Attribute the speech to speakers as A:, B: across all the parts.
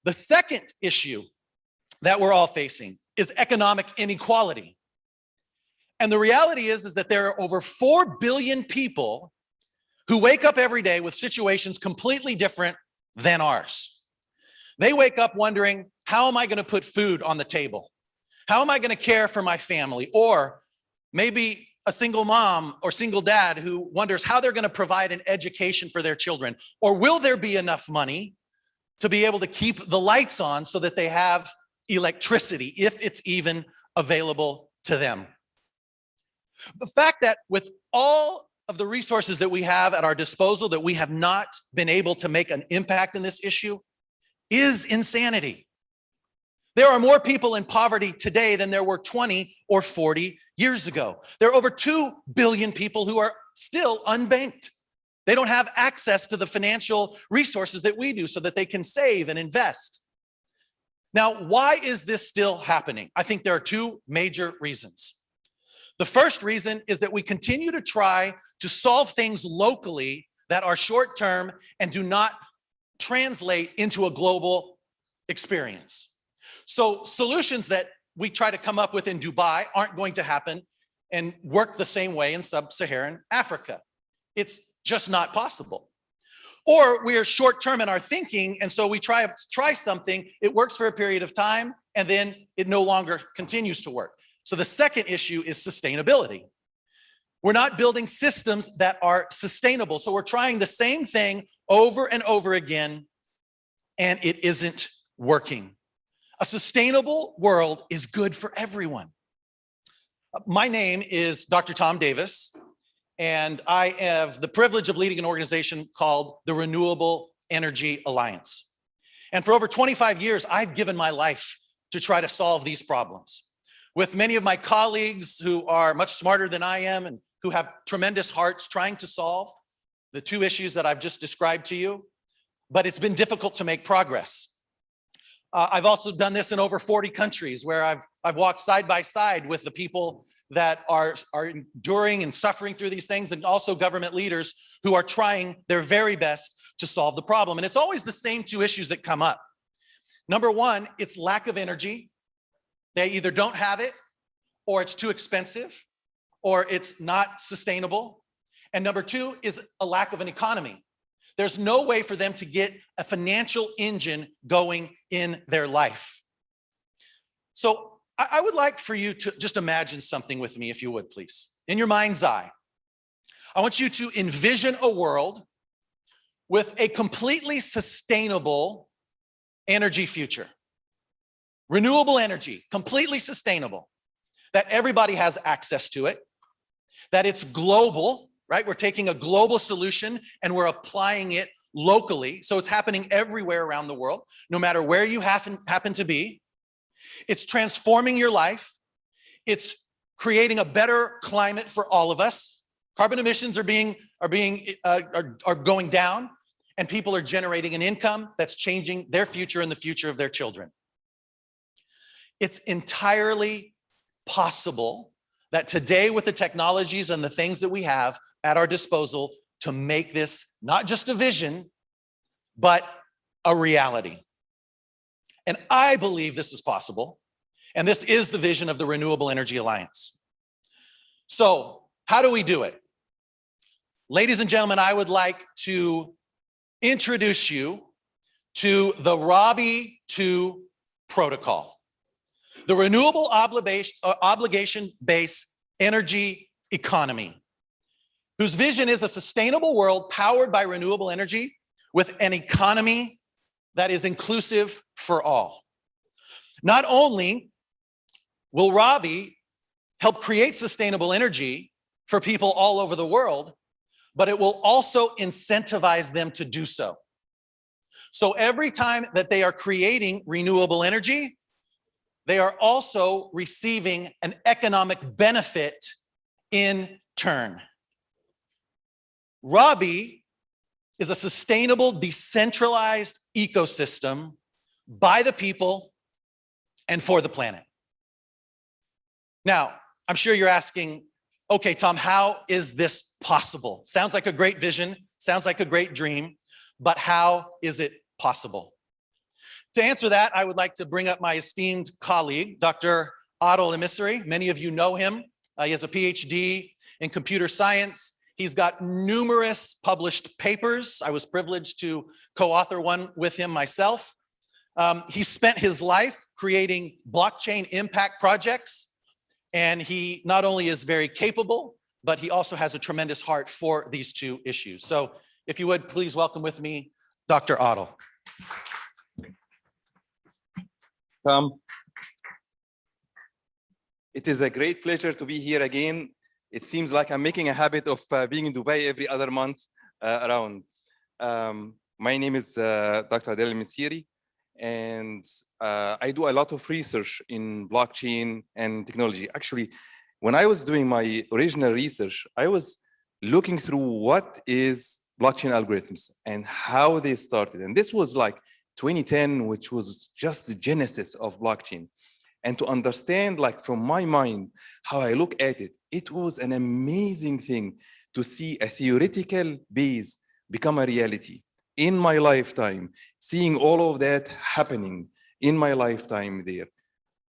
A: The second issue that we're all facing is economic inequality. And the reality is that there are over 4 billion people who wake up every day with situations completely different than ours. They wake up wondering, how am I going to put food on the table? How am I going to care for my family? Or maybe a single mom or single dad who wonders how they're going to provide an education for their children. Or will there be enough money to be able to keep the lights on so that they have electricity, if it's even available to them? The fact that with all of the resources that we have at our disposal, that we have not been able to make an impact in this issue is insanity. There are more people in poverty today than there were 20 or 40 years ago. There are over 2 billion people who are still unbanked. They don't have access to the financial resources that we do so that they can save and invest. Now, why is this still happening? I think there are 2 major reasons. The first reason is that we continue to try to solve things locally that are short-term and do not translate into a global experience. So solutions that we try to come up with in Dubai aren't going to happen and work the same way in sub-Saharan Africa. It's just not possible. Or we are short-term in our thinking, and so we try something, it works for a period of time, and then it no longer continues to work. So the second issue is sustainability. We're not building systems that are sustainable. So we're trying the same thing over and over again, and it isn't working. A sustainable world is good for everyone. My name is Dr. Tom Davis, and I have the privilege of leading an organization called the Renewable Energy Alliance. And for over 25 years, I've given my life to try to solve these problems. With many of my colleagues who are much smarter than I am and who have tremendous hearts trying to solve the 2 issues that I've just described to you, but it's been difficult to make progress. I've also done this in over 40 countries where I've walked side by side with the people that are enduring and suffering through these things, and also government leaders who are trying their very best to solve the problem. And it's always the same 2 issues that come up. Number 1, it's lack of energy. They either don't have it, or it's too expensive, or it's not sustainable. And number 2 is a lack of an economy. There's no way for them to get a financial engine going in their life. So I would like for you to just imagine something with me, if you would, please. In your mind's eye, I want you to envision a world with a completely sustainable energy future. Renewable energy, completely sustainable, that everybody has access to it, that it's global, right? We're taking a global solution and we're applying it locally. So it's happening everywhere around the world, no matter where you happen to be. It's transforming your life. It's creating a better climate for all of us. Carbon emissions are going down, and people are generating an income that's changing their future and the future of their children. It's entirely possible that today, with the technologies and the things that we have at our disposal, to make this not just a vision, but a reality. And I believe this is possible. And this is the vision of the Renewable Energy Alliance. So how do we do it? Ladies and gentlemen, I would like to introduce you to the Robbie 2 protocol. The renewable obligation-based energy economy, whose vision is a sustainable world powered by renewable energy with an economy that is inclusive for all. Not only will Robbie help create sustainable energy for people all over the world, but it will also incentivize them to do so. So every time that they are creating renewable energy, they are also receiving an economic benefit in turn. Robbie is a sustainable, decentralized ecosystem by the people and for the planet. Now, I'm sure you're asking, okay, Tom, how is this possible? Sounds like a great vision, sounds like a great dream, but how is it possible? To answer that, I would like to bring up my esteemed colleague, Dr. Adel ElMessiry. Many of you know him. He has a PhD in computer science. He's got numerous published papers. I was privileged to co-author one with him myself. He spent his life creating blockchain impact projects, and he not only is very capable, but he also has a tremendous heart for these two issues. So if you would, please welcome with me, Dr. Adel.
B: It is a great pleasure to be here again. It seems like I'm making a habit of being in Dubai every other month around. My name is Dr. Adel ElMessiry, and I do a lot of research in blockchain and technology. Actually, when I was doing my original research, I was looking through what is blockchain algorithms and how they started. And this was like 2010, which was just the genesis of blockchain. And to understand, like from my mind, how I look at it, it was an amazing thing to see a theoretical base become a reality in my lifetime, seeing all of that happening in my lifetime there.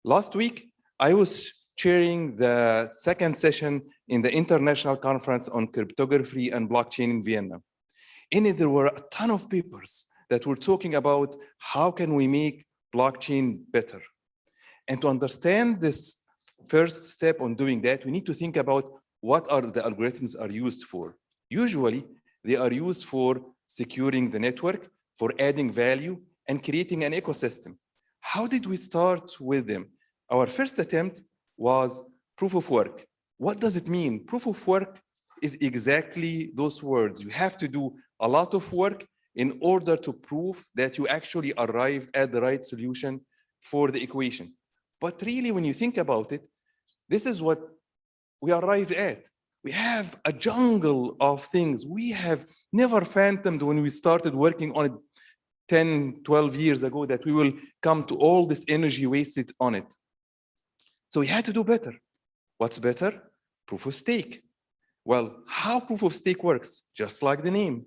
B: Last week, I was chairing the second session in the International Conference on Cryptography and Blockchain in Vienna. In it, there were a ton of papers that were talking about how can we make blockchain better. And to understand this first step on doing that, we need to think about what are the algorithms are used for. Usually, they are used for securing the network, for adding value, and creating an ecosystem. How did we start with them? Our first attempt was proof of work. What does it mean? Proof of work is exactly those words. You have to do a lot of work in order to prove that you actually arrived at the right solution for the equation. But really, when you think about it, this is what we arrived at. We have a jungle of things we have never fathomed when we started working on it 10, 12 years ago, that we will come to all this energy wasted on it. So we had to do better. What's better? Proof of stake. Well, how proof of stake works? Just like the name.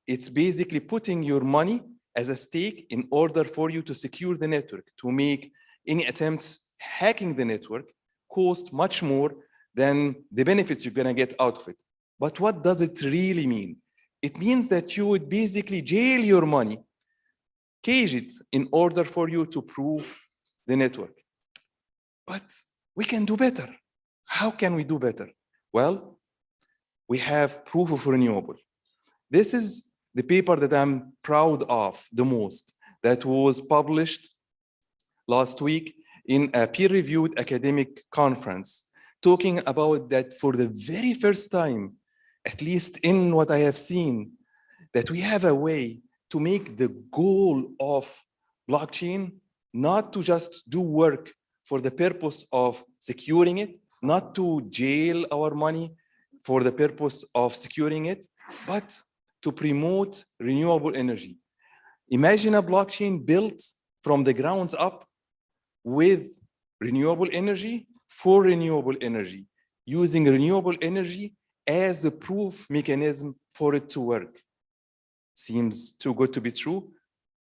B: It's basically putting your money as a stake in order for you to secure the network, to make any attempts hacking the network cost much more than the benefits you're going to get out of it. But what does it really mean? It means that you would basically jail your money, cage it in order for you to prove the network. But we can do better. How can we do better? Well, we have proof of renewable. This is the paper that I'm proud of the most, that was published last week in a peer-reviewed academic conference, talking about that for the very first time, at least in what I have seen, that we have a way to make the goal of blockchain not to just do work for the purpose of securing it, not to jail our money for the purpose of securing it, but to promote renewable energy. Imagine a blockchain built from the grounds up with renewable energy for renewable energy, using renewable energy as the proof mechanism for it to work. Seems too good to be true.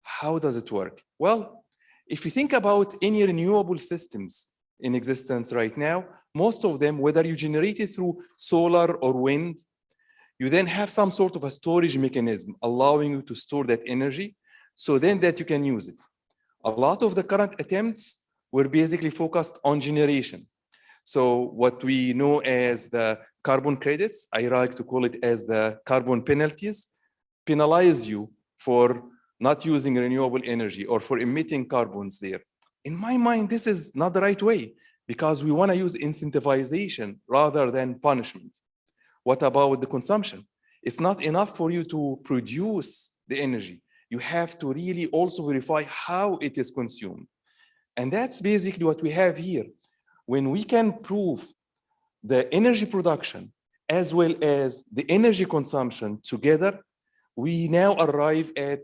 B: How does it work? Well, if you think about any renewable systems in existence right now, most of them, whether you generate it through solar or wind, you then have some sort of a storage mechanism allowing you to store that energy so then that you can use it. A lot of the current attempts were basically focused on generation. So what we know as the carbon credits, I like to call it as the carbon penalties, penalize you for not using renewable energy or for emitting carbons there. In my mind, this is not the right way because we want to use incentivization rather than punishment. What about the consumption? It's not enough for you to produce the energy. You have to really also verify how it is consumed. And that's basically what we have here. When we can prove the energy production as well as the energy consumption together, we now arrive at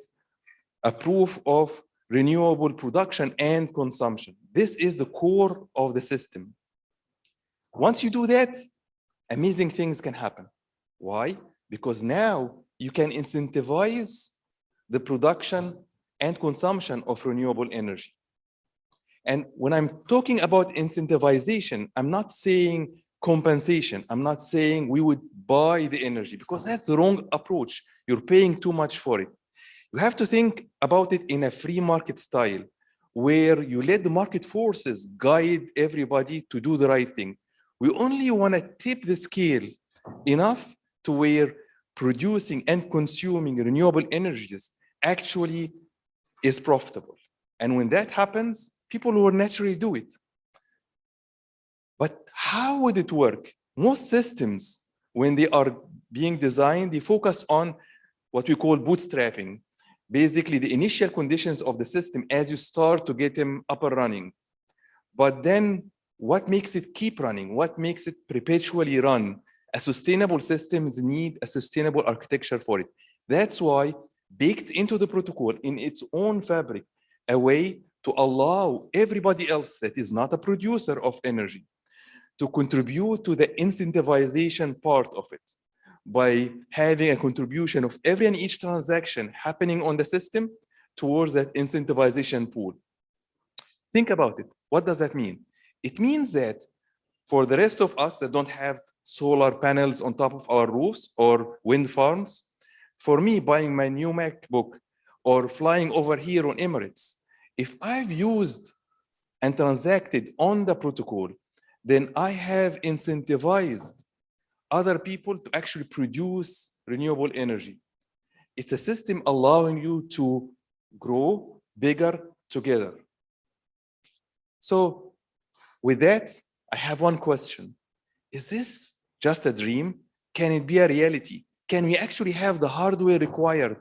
B: a proof of renewable production and consumption. This is the core of the system. Once you do that, amazing things can happen. Why? Because now you can incentivize the production and consumption of renewable energy. And when I'm talking about incentivization, I'm not saying compensation. I'm not saying we would buy the energy, because that's the wrong approach. You're paying too much for it. You have to think about it in a free market style, where you let the market forces guide everybody to do the right thing. We only want to tip the scale enough to where producing and consuming renewable energies actually is profitable. And when that happens, people will naturally do it. But how would it work? Most systems, when they are being designed, they focus on what we call bootstrapping. Basically, the initial conditions of the system as you start to get them up and running. But then what makes it keep running? What makes it perpetually run? A sustainable systems need a sustainable architecture for it. That's why baked into the protocol in its own fabric, a way to allow everybody else that is not a producer of energy to contribute to the incentivization part of it by having a contribution of every and each transaction happening on the system towards that incentivization pool. Think about it. What does that mean? It means that for the rest of us that don't have solar panels on top of our roofs or wind farms, for me buying my new MacBook or flying over here on Emirates, if I've used and transacted on the protocol, then I have incentivized other people to actually produce renewable energy. It's a system allowing you to grow bigger together. So with that, I have one question. Is this just a dream? Can it be a reality? Can we actually have the hardware required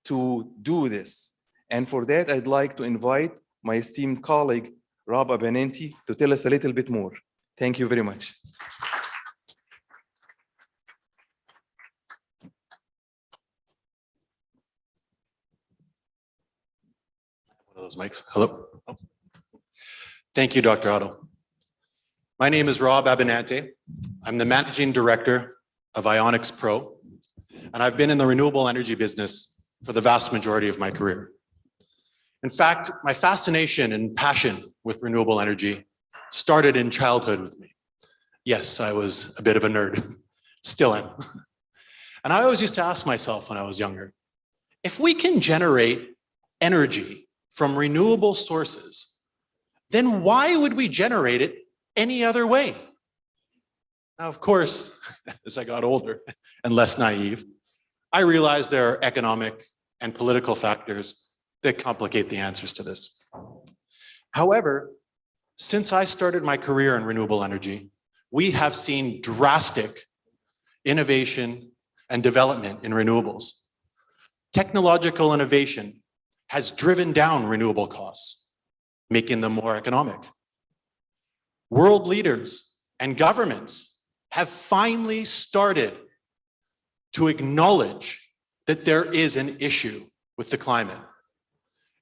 B: to do this? And for that, I'd like to invite my esteemed colleague, Rob Abenante, to tell us a little bit more. Thank you very much.
A: One of those mics. Hello. Oh. Thank you, Dr. Adel. My name is Rob Abenante. I'm the managing director of Ionix Pro, and I've been in the renewable energy business for the vast majority of my career. In fact, my fascination and passion with renewable energy started in childhood with me. Yes, I was a bit of a nerd, still am. And I always used to ask myself when I was younger, if we can generate energy from renewable sources, then why would we generate it any other way? Now, of course, as I got older and less naive, I realized there are economic and political factors that complicate the answers to this. However, since I started my career in renewable energy, we have seen drastic innovation and development in renewables. Technological innovation has driven down renewable costs, making them more economic. World leaders and governments have finally started to acknowledge that there is an issue with the climate.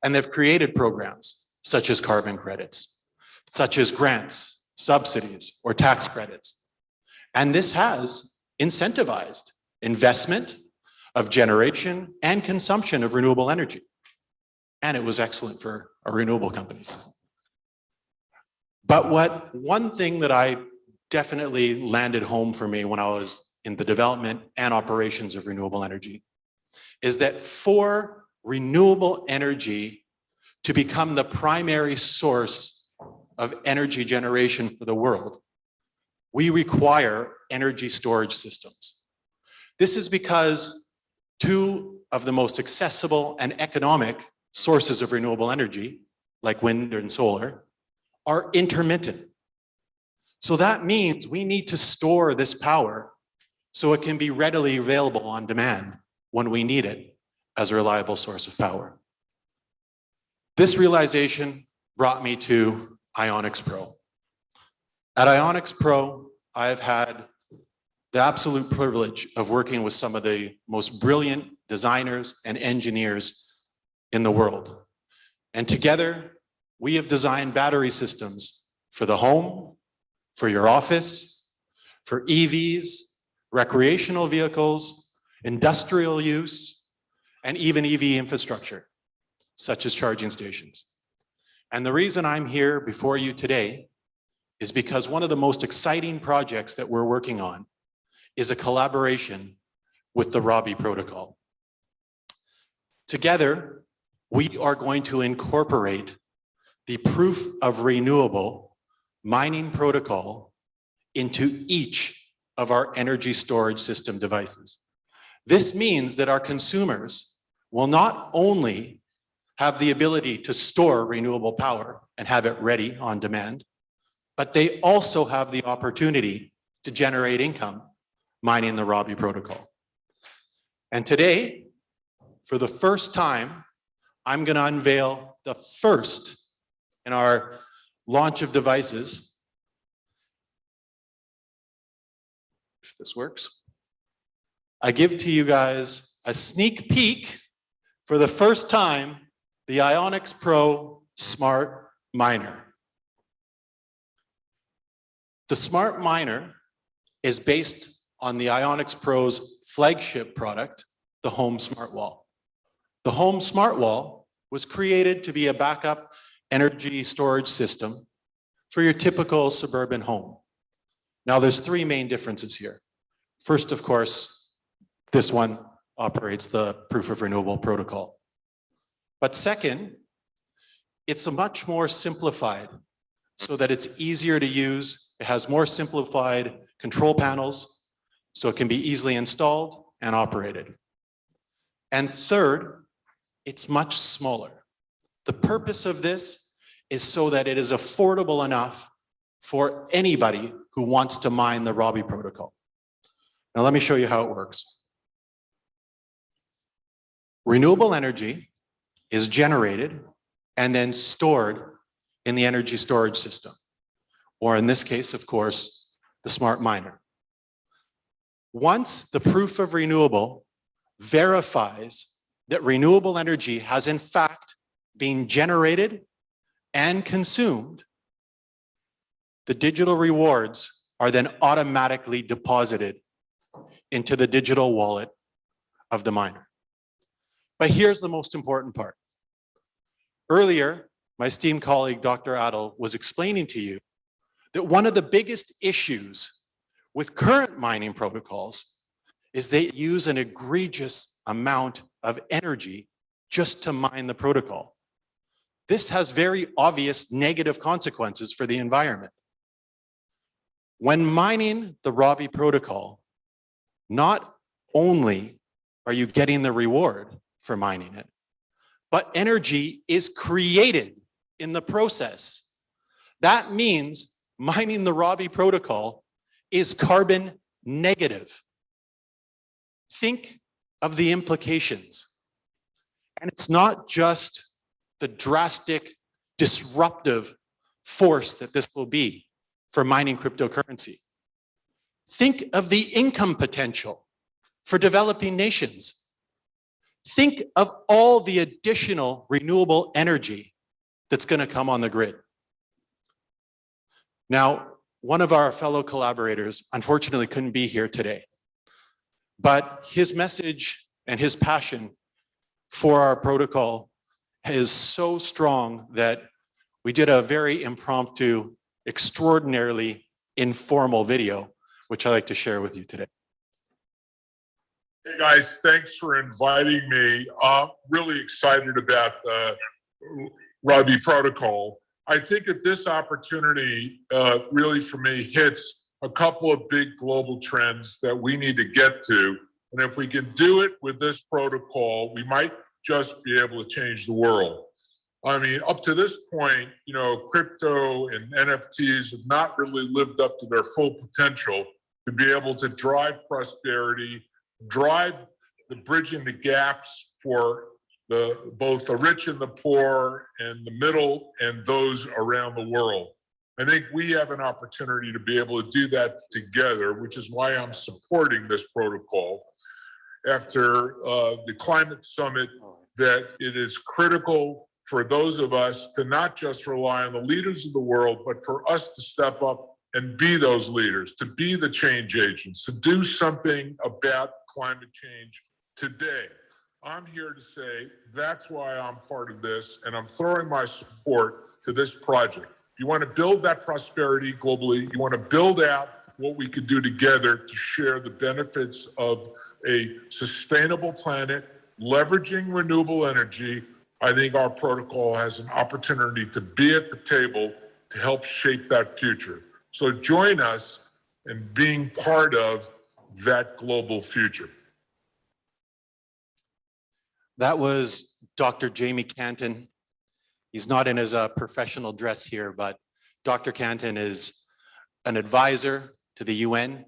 A: And they've created programs such as carbon credits, such as grants, subsidies, or tax credits. And this has incentivized investment of generation and consumption of renewable energy. And it was excellent for our renewable companies. But one thing that I definitely landed home for me when I was in the development and operations of renewable energy is that for renewable energy to become the primary source of energy generation for the world, we require energy storage systems. This is because two of the most accessible and economic sources of renewable energy, like wind and solar, are intermittent. So that means we need to store this power so it can be readily available on demand when we need it as a reliable source of power. This realization brought me to Ionix Pro. At Ionix Pro, I have had the absolute privilege of working with some of the most brilliant designers and engineers in the world. And together, we have designed battery systems for the home, for your office, for EVs, recreational vehicles, industrial use, and even EV infrastructure.
C: such as charging stations. And the reason I'm here before you today is because one of the most exciting projects that we're working on is a collaboration with the Robbie protocol. Together, we are going to incorporate the proof of renewable mining protocol into each of our energy storage system devices. This means that our consumers will not only have the ability to store renewable power and have it ready on demand, but they also have the opportunity to generate income mining the Robbie protocol. And today, for the first time, I'm going to unveil the first in our launch of devices. If this works. I give to you guys a sneak peek for the first time, the Ionix Pro Smart Miner. The Smart Miner is based on the Ionix Pro's flagship product, the Home Smart Wall. The Home Smart Wall was created to be a backup energy storage system for your typical suburban home. Now, there's three main differences here. First, of course, this one operates the proof of renewable protocol. But second, it's a much more simplified so that it's easier to use. It has more simplified control panels, so it can be easily installed and operated. And third, it's much smaller. The purpose of this is so that it is affordable enough for anybody who wants to mine the Robbie protocol. Now, let me show you how it works. Renewable energy is generated and then stored in the energy storage system, or in this case, of course, the Smart Miner. Once the proof of renewable verifies that renewable energy has in fact been generated and consumed, the digital rewards are then automatically deposited into the digital wallet of the miner. But here's the most important part. Earlier, my esteemed colleague, Dr. Adel, was explaining to you that one of the biggest issues with current mining protocols is they use an egregious amount of energy just to mine the protocol. This has very obvious negative consequences for the environment. When mining the Robbie protocol, not only are you getting the reward for mining it, but energy is created in the process. That means mining the Robbie protocol is carbon negative. Think of the implications. And it's not just the drastic, disruptive force that this will be for mining cryptocurrency. Think of the income potential for developing nations. Think of all the additional renewable energy that's going to come on the grid. Now, one of our fellow collaborators unfortunately couldn't be here today, but his message and his passion for our protocol is so strong that we did a very impromptu, extraordinarily informal video, which I'd like to share with you today.
D: Hey guys, thanks for inviting me. I'm really excited about the Robbie protocol. I think that this opportunity really for me hits a couple of big global trends that we need to get to. And if we can do it with this protocol, we might just be able to change the world. I mean, up to this point, you know, crypto and NFTs have not really lived up to their full potential to be able to drive prosperity, drive the bridging the gaps for both the rich and the poor and the middle and those around the world. I think we have an opportunity to be able to do that together, which is why I'm supporting this protocol. After the climate summit, that it is critical for those of us to not just rely on the leaders of the world, but for us to step up and be those leaders, to be the change agents, to do something about climate change today. I'm here to say that's why I'm part of this, and I'm throwing my support to this project. If you want to build that prosperity globally, you want to build out what we could do together to share the benefits of a sustainable planet, leveraging renewable energy, I think our protocol has an opportunity to be at the table to help shape that future. So join us in being part of that global future.
C: That was Dr. Jamie Canton. He's not in his professional dress here, but Dr. Canton is an advisor to the UN.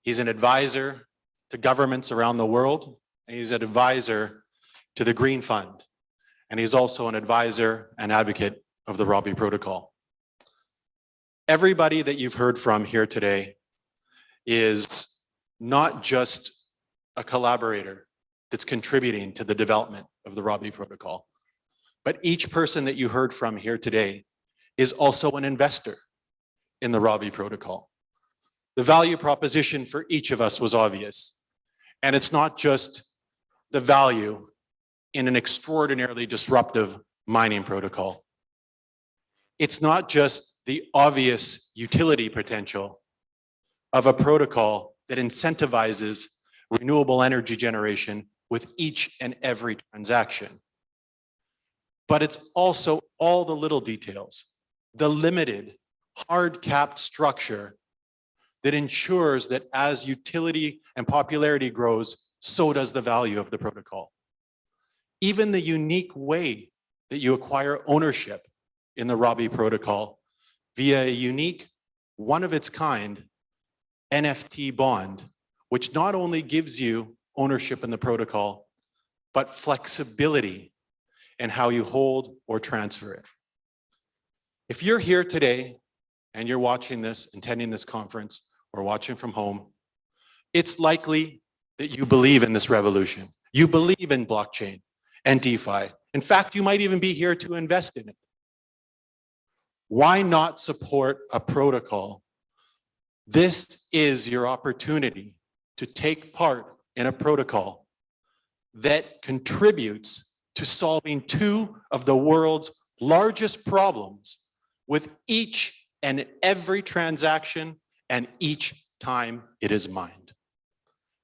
C: He's an advisor to governments around the world. And he's an advisor to the Green Fund. And he's also an advisor and advocate of the Robbie Protocol. Everybody that you've heard from here today is not just a collaborator that's contributing to the development of the Robbie Protocol, but each person that you heard from here today is also an investor in the Robbie Protocol. The value proposition for each of us was obvious. And it's not just the value in an extraordinarily disruptive mining protocol. It's not just the obvious utility potential of a protocol that incentivizes renewable energy generation with each and every transaction. But it's also all the little details, the limited, hard-capped structure that ensures that as utility and popularity grows, so does the value of the protocol. Even the unique way that you acquire ownership in the Robbie protocol via a unique, one-of-its-kind NFT bond, which not only gives you ownership in the protocol, but flexibility in how you hold or transfer it. If you're here today and you're watching this, attending this conference, or watching from home, it's likely that you believe in this revolution. You believe in blockchain and DeFi. In fact, you might even be here to invest in it. Why not support a protocol? This is your opportunity to take part in a protocol that contributes to solving two of the world's largest problems with each and every transaction and each time it is mined.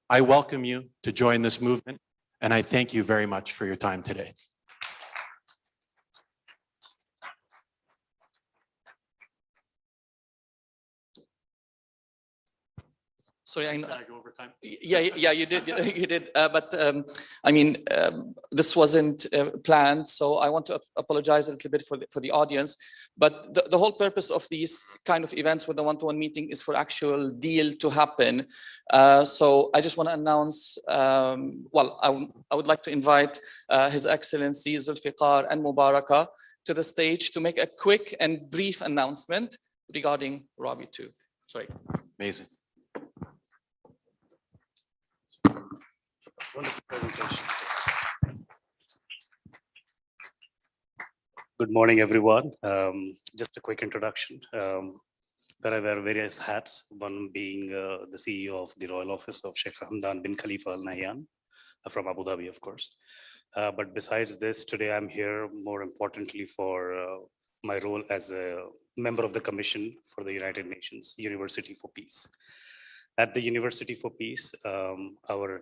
C: I welcome you to join this movement, and I thank you very much for your time today.
E: Sorry, I know.
C: Can I go over time?
E: Yeah, you did, you did. But I mean, this wasn't planned, so I want to apologize a little bit for the audience. But the whole purpose of these kind of events with the one-to-one meeting is for actual deal to happen. So I just want to announce, well, I would like to invite His Excellency Zulfiqar and Mubaraka to the stage to make a quick and brief announcement regarding Robbie 2. Sorry.
C: Amazing. Wonderful presentation.
F: Good morning, everyone. Just a quick introduction. That I wear various hats, one being the CEO of the Royal Office of Sheikh Hamdan bin Khalifa Al Nahyan from Abu Dhabi, of course. But besides this, today I'm here more importantly for my role as a member of the Commission for the United Nations University for Peace. At the University for Peace, our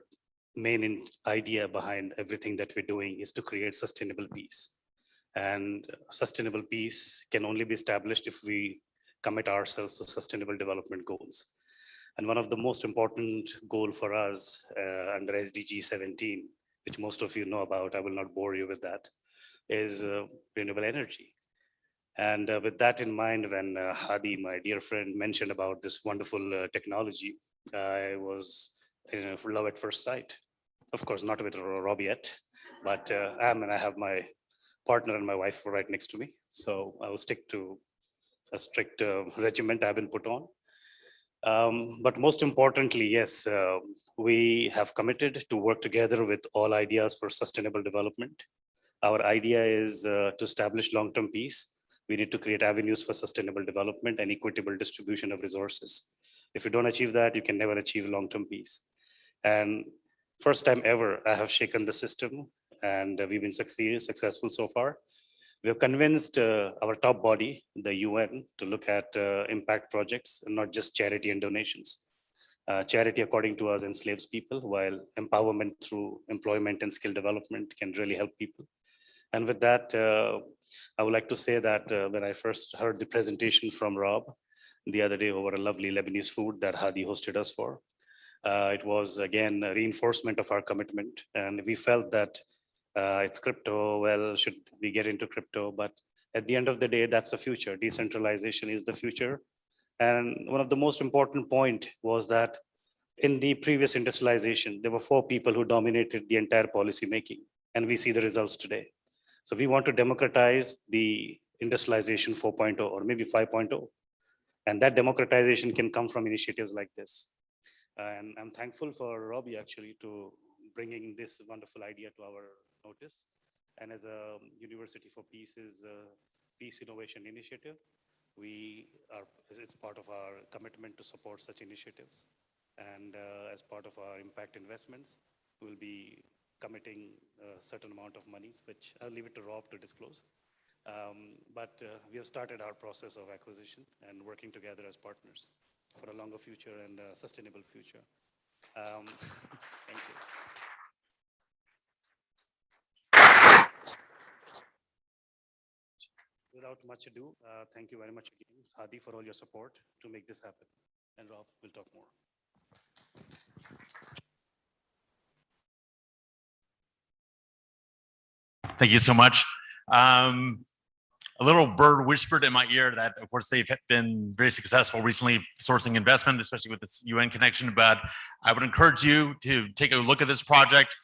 F: main idea behind everything that we're doing is to create sustainable peace. And sustainable peace can only be established if we commit ourselves to sustainable development goals. And one of the most important goals for us under SDG 17, which most of you know about, I will not bore you with that, is renewable energy. And with that in mind, when Hadi, my dear friend, mentioned about this wonderful technology, I was in love at first sight. Of course, not with Robbie yet, but and I have my partner and my wife right next to me. So I will stick to a strict regiment I've been put on. But most importantly, yes, we have committed to work together with all ideas for sustainable development. Our idea is to establish long-term peace. We need to create avenues for sustainable development and equitable distribution of resources. If you don't achieve that, you can never achieve long-term peace. And First time ever I have shaken the system, and we've been successful so far. We have convinced our top body, the UN, to look at impact projects and not just charity and donations. Charity, according to us, enslaves people, while empowerment through employment and skill development can really help people. And with that, I would like to say that when I first heard the presentation from Rob the other day over a lovely Lebanese food that Hadi hosted us for, it was again a reinforcement of our commitment. And we felt that it's crypto, well, should we get into crypto? But at the end of the day, that's the future. Decentralization is the future. And one of the most important point was that in the previous industrialization, there were 4 people who dominated the entire policy making, and we see the results today. So we want to democratize the industrialization 4.0 or maybe 5.0. And that democratization can come from initiatives like this. And I'm thankful for Robbie actually to bringing this wonderful idea to our notice. And as a University for Peace's Peace Innovation Initiative, it's part of our commitment to support such initiatives. And as part of our impact investments, we'll be committing a certain amount of monies, which I'll leave it to Rob to disclose. But we have started our process of acquisition and working together as partners for a longer future and a sustainable future. Thank you. Without much ado, thank you very much again, Hadi, for all your support to make this happen. And Rob will talk more.
G: Thank you so much. A little bird whispered in my ear that, of course, they've been very successful recently sourcing investment, especially with this UN connection. But I would encourage you to take a look at this project.